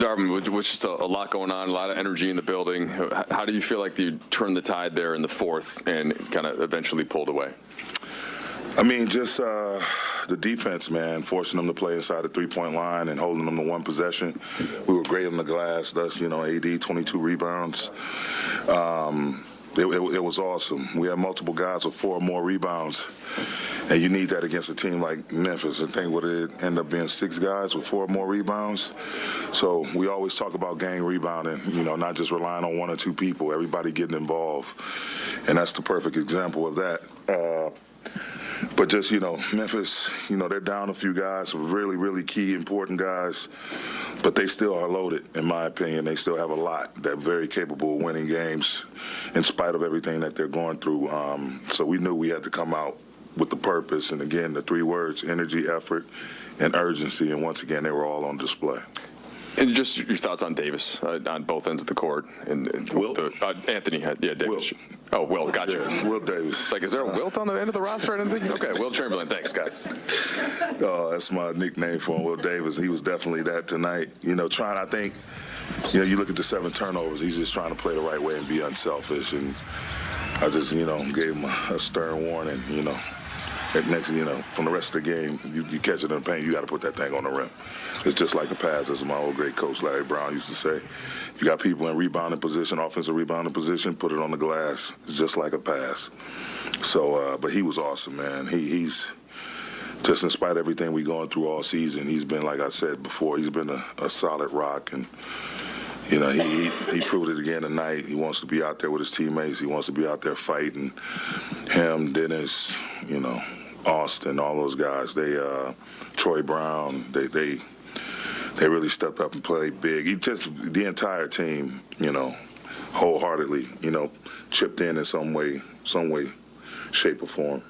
Darvin, with just a lot going on, a lot of energy in the building, how do you feel like you turned the tide there in the fourth and kind of eventually pulled away? I mean, just the defense, man, forcing them to play inside the three-point line and holding them to one possession. We were great on the glass. Thus, AD, 22 rebounds. It was awesome. We had multiple guys with 4 or more rebounds, and you need that against a team like Memphis. I think what it ended up being 6 guys with 4 or more rebounds. So we always talk about gang rebounding, not just relying on 1 or 2 people, everybody getting involved, and that's the perfect example of that. But just, Memphis, they're down a few guys, really, really key, important guys, but they still are loaded, in my opinion. They still have a lot. They're very capable of winning games in spite of everything that they're going through. So we knew we had to come out with the purpose. And, again, the 3 words, energy, effort, and urgency. And, once again, they were all on display. And just your thoughts on Davis on both ends of the court. And Anthony had, Davis. Will. Oh, Will, gotcha. Yeah, Will Davis. It's like, is there a Wilt on the end of the roster? I didn't think. Okay, Will Chamberlain. Thanks, guys. That's my nickname for him, Will Davis. He was definitely that tonight. You look at the 7 turnovers. He's just trying to play the right way and be unselfish. And I just, gave him a stern warning, Next, from the rest of the game, you catch it in the paint, you got to put that thing on the rim. It's just like a pass, as my old great coach Larry Brown used to say. You got people in rebounding position, offensive rebounding position, put it on the glass. It's just like a pass. So, but he was awesome, man. He's just, in spite of everything we're going through all season, he's been, like I said before, he's been a solid rock. And he proved it again tonight. He wants to be out there with his teammates. He wants to be out there fighting. Him, Dennis, Austin, all those guys. Troy Brown, they really stepped up and played big. The entire team, wholeheartedly, chipped in some way, shape or form.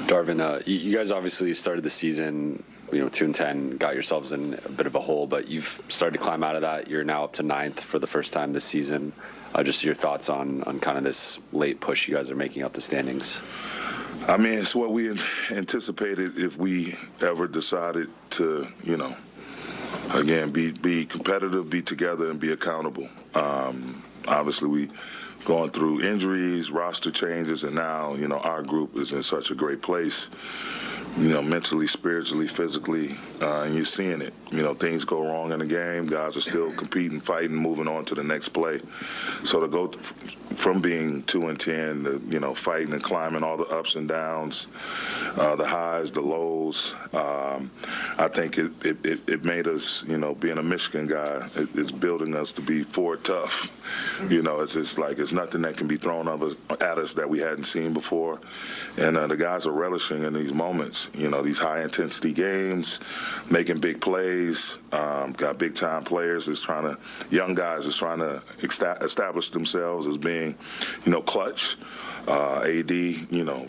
Darvin, you guys obviously started the season 2-10, got yourselves in a bit of a hole, but you've started to climb out of that. You're now up to 9th for the first time this season. Just your thoughts on kind of this late push you guys are making up the standings. I mean, it's what we anticipated if we ever decided to, again, be competitive, be together, and be accountable. Obviously, we going through injuries, roster changes, and now, our group is in such a great place. Mentally, spiritually, physically, and you're seeing it. Things go wrong in the game. Guys are still competing, fighting, moving on to the next play. So to go from being 2-10 to, fighting and climbing all the ups and downs, the highs, the lows, I think it made us, being a Michigan guy, it's building us to be forward tough. It's just like it's nothing that can be thrown at us that we hadn't seen before. And the guys are relishing in these moments, these high-intensity games, making big plays. Got big-time players young guys is trying to establish themselves as being, clutch. AD,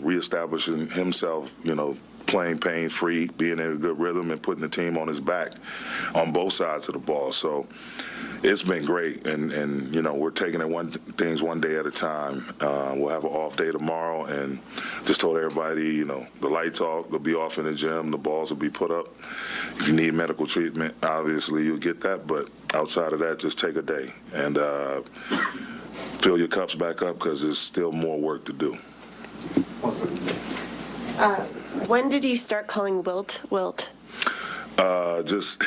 reestablishing himself, playing pain-free, being in a good rhythm, and putting the team on his back on both sides of the ball. So it's been great, and we're taking it things one day at a time. We'll have an off day tomorrow, and just told everybody, the lights off, they'll be off in the gym, the balls will be put up. If you need medical treatment, obviously you'll get that, but outside of that, just take a day and fill your cups back up because there's still more work to do. Awesome. When did you start calling Wilt? Just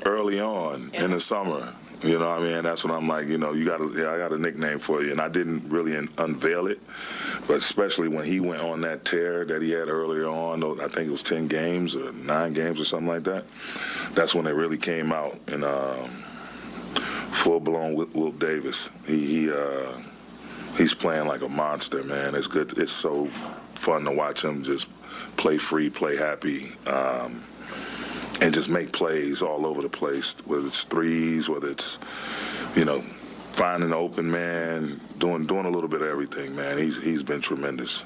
early on in the summer. That's when I'm like, I got a nickname for you. And I didn't really unveil it, but especially when he went on that tear that he had earlier on, I think it was 10 games or 9 games or something like that. That's when it really came out. And full-blown Wilt Davis. He's playing like a monster, man. It's good. It's so fun to watch him just play free, play happy, and just make plays all over the place, whether it's threes, whether it's, finding an open man, doing a little bit of everything, man. He's been tremendous.